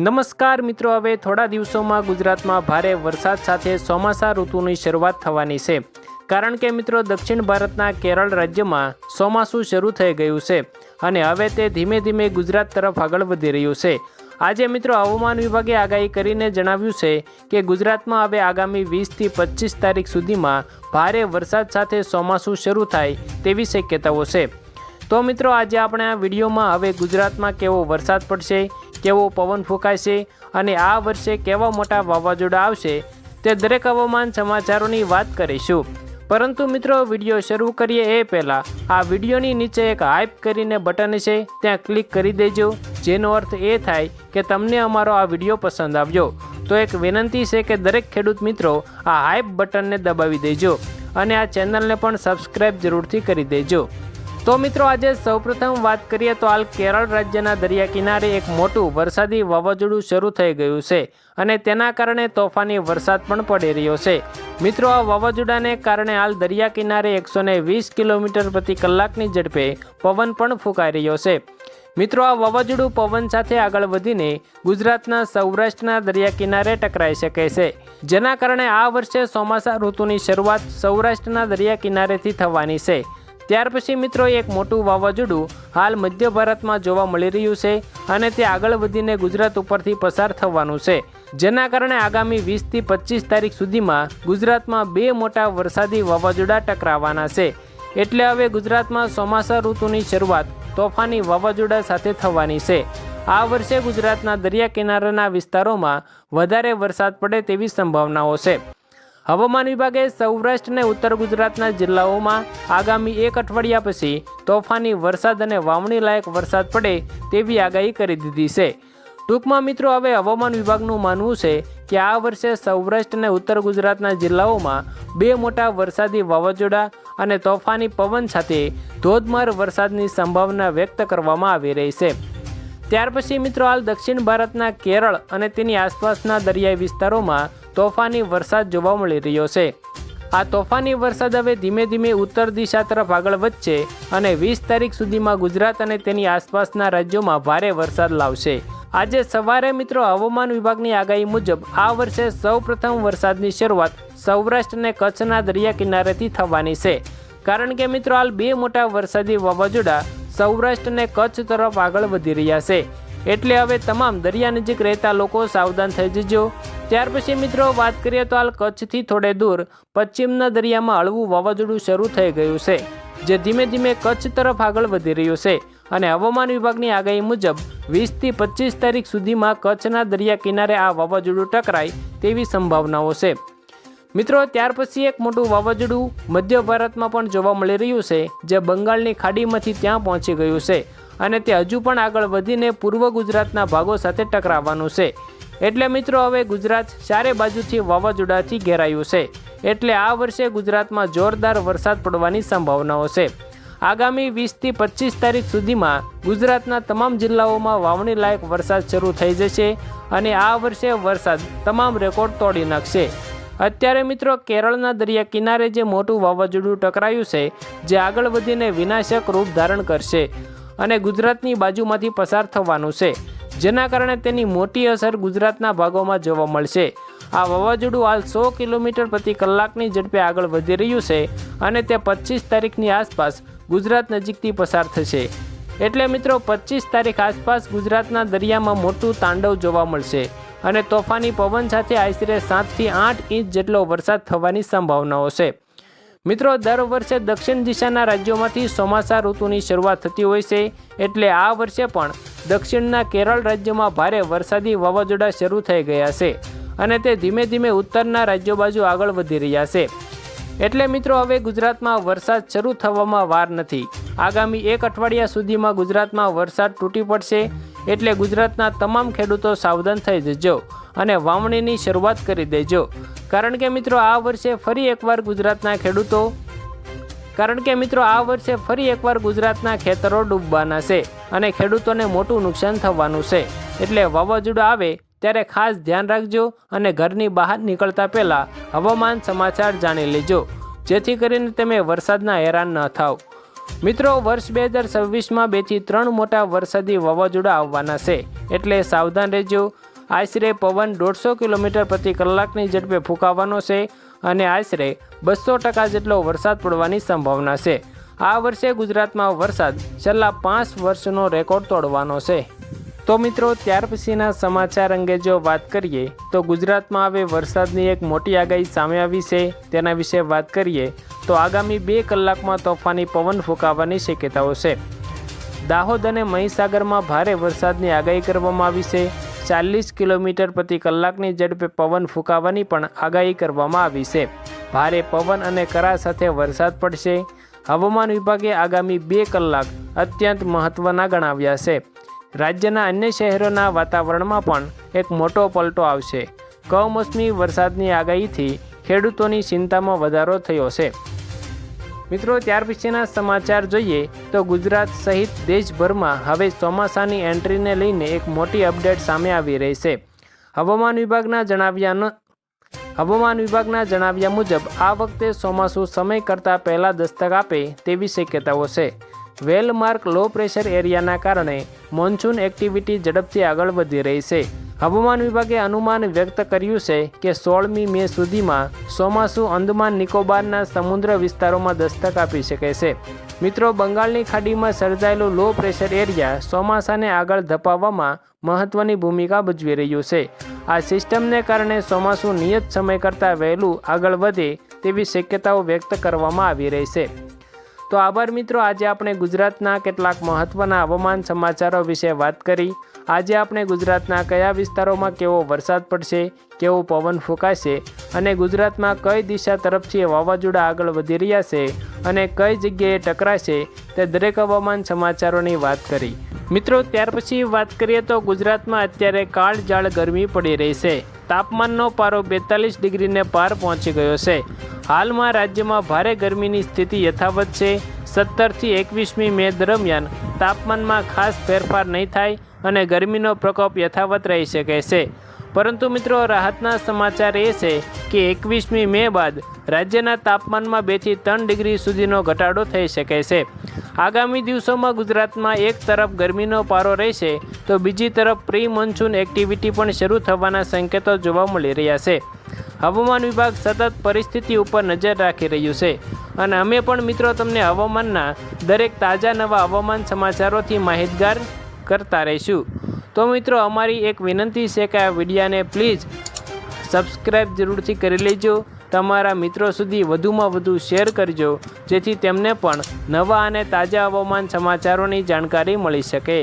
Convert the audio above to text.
નમસ્કાર મિત્રો, હવે થોડા દિવસોમાં ગુજરાતમાં ભારે વરસાદ સાથે ચોમાસા ઋતુની શરૂઆત થવાની છે. કારણ કે મિત્રો દક્ષિણ ભારતના કેરળ રાજ્યમાં ચોમાસું શરૂ થઈ ગયું છે અને હવે તે ધીમે ધીમે ગુજરાત તરફ આગળ વધી રહ્યું છે. આજે મિત્રો હવામાન વિભાગે આગાહી કરીને જણાવ્યું છે કે ગુજરાતમાં હવે આગામી 20 થી 25 તારીખ સુધીમાં ભારે વરસાદ સાથે ચોમાસું શરૂ થાય તેવી શક્યતાઓ છે. તો મિત્રો આજે આપણે આ વિડીયોમાં હવે ગુજરાતમાં કેવો વરસાદ પડશે, કેવો પવન ફૂંકાશે અને આ વર્ષે કેવા મોટા વાવાઝોડા આવશે તે દરેક હવામાન સમાચારોની વાત કરીશું. પરંતુ મિત્રો વિડીયો શરૂ કરીએ એ પહેલાં આ વિડીયોની નીચે એક હાઇપ કરીને બટન છે, ત્યાં ક્લિક કરી દેજો, જેનો અર્થ એ થાય કે તમને અમારો આ વિડીયો પસંદ આવ્યો. તો એક વિનંતી છે કે દરેક ખેડૂત મિત્રો આ હાઇપ બટનને દબાવી દેજો અને આ ચેનલને પણ સબસ્ક્રાઈબ જરૂરથી કરી દેજો. તો મિત્રો આજે સૌપ્રથમ વાત કરીએ તો હાલ કેરળ રાજ્યના દરિયા કિનારે એક મોટું વરસાદી વાવાઝોડું શરૂ થઈ ગયું છે અને તેના કારણે તોફાની વરસાદ પણ પડી રહ્યો છે. મિત્રો આ વાવાઝોડાને કારણે હાલ દરિયા કિનારે 120 કિલોમીટર પ્રતિ કલાકની ઝડપે પવન પણ ફૂંકાઈ રહ્યો છે. મિત્રો આ વાવાઝોડું પવન સાથે આગળ વધીને ગુજરાતના સૌરાષ્ટ્રના દરિયા કિનારે ટકરાઈ શકે છે, જેના કારણે આ વર્ષે ચોમાસા ઋતુની શરૂઆત સૌરાષ્ટ્રના દરિયા કિનારેથી થવાની છે. ત્યાર પછી મિત્રો એક મોટું વાવાઝોડું હાલ મધ્ય ભારતમાં જોવા મળી રહ્યું છે અને તે આગળ વધીને ગુજરાત ઉપરથી પસાર થવાનું છે, જેના કારણે આગામી 20 થી 25 તારીખ સુધીમાં ગુજરાતમાં 2 મોટા વરસાદી વાવાઝોડા ટકરાવાના છે. એટલે હવે ગુજરાતમાં ચોમાસા ઋતુની શરૂઆત તોફાની વાવાઝોડા સાથે થવાની છે. આ વર્ષે ગુજરાતના દરિયા કિનારાના વિસ્તારોમાં વધારે વરસાદ પડે તેવી સંભાવનાઓ છે. હવામાન વિભાગે સૌરાષ્ટ્ર અને ઉત્તર ગુજરાતના જિલ્લાઓમાં આગામી 1 અઠવાડિયા પછી તોફાની વરસાદ અને વાવણી લાયક વરસાદ પડે તેવી આગાહી કરી દીધી છે. ટૂંકમાં મિત્રો હવે હવામાન વિભાગનું માનવું છે કે આ વર્ષે સૌરાષ્ટ્ર અને ઉત્તર ગુજરાતના જિલ્લાઓમાં 2 મોટા વરસાદી વાવાઝોડા અને તોફાની પવન સાથે ધોધમાર વરસાદની સંભાવના વ્યક્ત કરવામાં આવી રહી છે. ત્યાર પછી મિત્રો હાલ દક્ષિણ ભારતના કેરળ અને તેની આસપાસના દરિયાઈ વિસ્તારોમાં તોફાની વરસાદ જોવા મળી રહ્યો છે. આ તોફાની વરસાદ હવે ધીમે ધીમે ઉત્તર દિશા તરફ આગળ વધશે અને 20 તારીખ સુધીમાં ગુજરાત અને તેની આસપાસના રાજ્યોમાં ભારે વરસાદ લાવશે. આજે સવારે મિત્રો હવામાન વિભાગની આગાહી મુજબ આ વર્ષે સૌપ્રથમ વરસાદની શરૂઆત સૌરાષ્ટ્ર અને કચ્છના દરિયા કિનારેથી થવાની છે. કારણ કે મિત્રો હાલ 2 મોટા વરસાદી વાવાઝોડા સૌરાષ્ટ્ર અને કચ્છ તરફ આગળ વધી રહ્યા છે. એટલે હવે તમામ દરિયા નજીક રહેતા લોકો સાવધાન થઈ જજો. ત્યાર પછી મિત્રો વાત કરીએ તો હાલ કચ્છથી થોડે દૂર પશ્ચિમના દરિયામાં હળવું વાવાઝોડું શરૂ થઈ ગયું છે, જે ધીમે ધીમે કચ્છ તરફ આગળ વધી રહ્યું છે અને હવામાન વિભાગની આગાહી મુજબ 20 થી 25 તારીખ સુધીમાં કચ્છના દરિયા કિનારે આ વાવાઝોડું ટકરાય તેવી સંભાવનાઓ છે. મિત્રો ત્યાર પછી એક મોટું વાવાઝોડું મધ્ય ભારતમાં પણ જોવા મળી રહ્યું છે, જે બંગાળની ખાડીમાંથી ત્યાં પહોંચી ગયું છે અને તે હજુ પણ આગળ વધીને પૂર્વ ગુજરાતના ભાગો સાથે ટકરાવવાનું છે. એટલે મિત્રો હવે ગુજરાત ચારે બાજુથી વાવાઝોડાથી ઘેરાયું છે. એટલે આ વર્ષે ગુજરાતમાં જોરદાર વરસાદ પડવાની સંભાવનાઓ છે. આગામી 20 થી 25 તારીખ સુધીમાં ગુજરાતના તમામ જિલ્લાઓમાં વાવણી લાયક વરસાદ શરૂ થઈ જશે અને આ વર્ષે વરસાદ તમામ રેકોર્ડ તોડી નાખશે. અત્યારે મિત્રો કેરળના દરિયા કિનારે જે મોટું વાવાઝોડું ટકરાયું છે, જે આગળ વધીને વિનાશક રૂપ ધારણ કરશે અને ગુજરાતની બાજુમાંથી પસાર થવાનું છે, જેના કારણે તેની મોટી અસર ગુજરાતના ભાગોમાં જોવા મળશે. આ વાવાઝોડું હાલ 100 કિલોમીટર પ્રતિ કલાકની ઝડપે આગળ વધી રહ્યું છે અને તે 25 તારીખની આસપાસ ગુજરાત નજીકથી પસાર થશે. એટલે મિત્રો 25 તારીખ આસપાસ ગુજરાતના દરિયામાં મોટું તાંડવ જોવા મળશે અને તોફાની પવન સાથે આશરે 7 થી 8 ઇંચ જેટલો વરસાદ થવાની સંભાવનાઓ છે. મિત્રો દર વર્ષે દક્ષિણ દિશાના રાજ્યોમાંથી ચોમાસા ઋતુની શરૂઆત થતી હોય છે. એટલે આ વર્ષે પણ દક્ષિણના કેરળ રાજ્યમાં ભારે વરસાદી વાવાઝોડા શરૂ થઈ ગયા છે અને તે ધીમે ધીમે ઉત્તરના રાજ્યો બાજુ આગળ વધી રહ્યા છે. એટલે મિત્રો હવે ગુજરાતમાં વરસાદ શરૂ થવામાં વાર નથી. આગામી 1 અઠવાડિયા સુધીમાં ગુજરાતમાં વરસાદ તૂટી પડશે. એટલે ગુજરાતના તમામ ખેડૂતો સાવધાન થઈ જજો અને વાવણીની શરૂઆત કરી દેજો. કારણ કે મિત્રો આ વર્ષે ફરી એકવાર ગુજરાતના ખેતરો ડૂબવાના છે અને ખેડૂતોને મોટું નુકસાન થવાનું છે. એટલે વાવાઝોડું આવે ત્યારે ખાસ ધ્યાન રાખજો અને ઘરની બહાર નીકળતા પહેલાં હવામાન સમાચાર જાણી લેજો, જેથી કરીને તમે વરસાદના હેરાન ન થાવ. મિત્રો વર્ષ 2026માં 2 થી 3 મોટા વરસાદી વાવાઝોડા આવવાના છે, એટલે સાવધાન રહેજો આશરે પવન 150 કિલોમીટર પ્રતિ કલાકની ઝડપે ફૂંકાવાનો છે અને આશરે 200% જેટલો વરસાદ પડવાની સંભાવના છે. આ વર્ષે ગુજરાતમાં વરસાદ છેલ્લા 5 વર્ષનો રેકોર્ડ તોડવાનો છે. તો મિત્રો, ત્યાર પછીના સમાચાર અંગે જો વાત કરીએ તો ગુજરાતમાં હવે વરસાદની એક મોટી આગાહી સામે આવી છે. તેના વિશે વાત કરીએ તો આગામી 2 કલાકમાં તોફાની પવન ફૂંકાવાની શક્યતાઓ છે. દાહોદ અને મહીસાગરમાં ભારે વરસાદની આગાહી કરવામાં આવી છે. 40 કિલોમીટર પ્રતિ કલાકની ઝડપે પવન ફૂંકાવાની પણ આગાહી કરવામાં આવી છે. ભારે પવન અને કરા સાથે વરસાદ પડશે. હવામાન વિભાગે આગામી 2 કલાક અત્યંત મહત્ત્વના ગણાવ્યા છે. રાજ્યના અન્ય શહેરોના વાતાવરણમાં પણ એક મોટો પલટો આવશે. કમોસમી વરસાદની આગાહીથી ખેડૂતોની ચિંતામાં વધારો થયો છે. મિત્રો, ત્યાર પછીના સમાચાર જોઈએ તો ગુજરાત સહિત દેશભરમાં હવે ચોમાસાની એન્ટ્રીને લઈને એક મોટી અપડેટ સામે આવી રહી છે. હવામાન વિભાગના જણાવ્યા મુજબ આ વખતે ચોમાસું સમય કરતાં પહેલાં દસ્તક આપે તેવી શક્યતાઓ છે. વેલમાર્ક લો પ્રેશર એરિયાના કારણે મોન્સૂન એક્ટિવિટી ઝડપથી આગળ વધી રહી છે. હવામાન વિભાગે અનુમાન વ્યક્ત કર્યું છે કે 16મી મે સુધીમાં ચોમાસું અંદમાન નિકોબારના સમુદ્ર વિસ્તારોમાં દસ્તક આપી શકે છે. મિત્રો, બંગાળની ખાડીમાં સર્જાયેલું લો પ્રેશર એરિયા ચોમાસાને આગળ ધપાવવામાં મહત્ત્વની ભૂમિકા ભજવી રહ્યું છે. આ સિસ્ટમને કારણે ચોમાસું નિયત સમય કરતાં વહેલું આગળ વધે તેવી શક્યતાઓ વ્યક્ત કરવામાં આવી રહી છે. તો આભાર મિત્રો, આજે આપણે ગુજરાતના કેટલાક મહત્ત્વના હવામાન સમાચારો વિશે વાત કરી. આજે આપણે ગુજરાતના કયા વિસ્તારોમાં કેવો વરસાદ પડશે, કેવો પવન ફૂંકાશે અને ગુજરાતમાં કઈ દિશા તરફથી વાવાઝોડા આગળ વધી રહ્યા છે અને કઈ જગ્યાએ ટકરાશે તે દરેક હવામાન સમાચારોની વાત કરી. મિત્રો, ત્યાર પછી વાત કરીએ તો ગુજરાતમાં અત્યારે કાળઝાળ ગરમી પડી રહી છે. તાપમાનનો પારો 42 ડિગ્રીને પાર પહોંચી ગયો છે. હાલમાં રાજ્યમાં ભારે ગરમીની સ્થિતિ યથાવત છે. 17થી 21મી મે દરમિયાન તાપમાનમાં ખાસ ફેરફાર નહીં થાય અને ગરમીનો પ્રકોપ યથાવત રહી શકે છે. પરંતુ મિત્રો, રાહતના સમાચાર એ છે કે 21મી મે બાદ રાજ્યના તાપમાનમાં 2 થી 3 ડિગ્રી સુધીનો ઘટાડો થઈ શકે છે. આગામી દિવસોમાં ગુજરાતમાં એક તરફ ગરમીનો પારો રહેશે તો બીજી તરફ પ્રી મોન્સૂન એક્ટિવિટી પણ શરૂ થવાના સંકેતો જોવા મળી રહ્યા છે. હવામાન વિભાગ સતત પરિસ્થિતિ ઉપર નજર રાખી રહ્યું છે અને અમે પણ મિત્રો તમને હવામાનના દરેક તાજા નવા હવામાન સમાચારોથી માહિતગાર કરતા રહીશું. તો મિત્રો, અમારી એક વિનંતી છે કે આ વિડીયાને પ્લીઝ સબસ્ક્રાઈબ જરૂરથી કરી લેજો. તમારા મિત્રો સુધી વધુમાં વધુ શેર કરજો જેથી તેમને પણ નવા અને તાજા હવામાન સમાચારોની જાણકારી મળી શકે.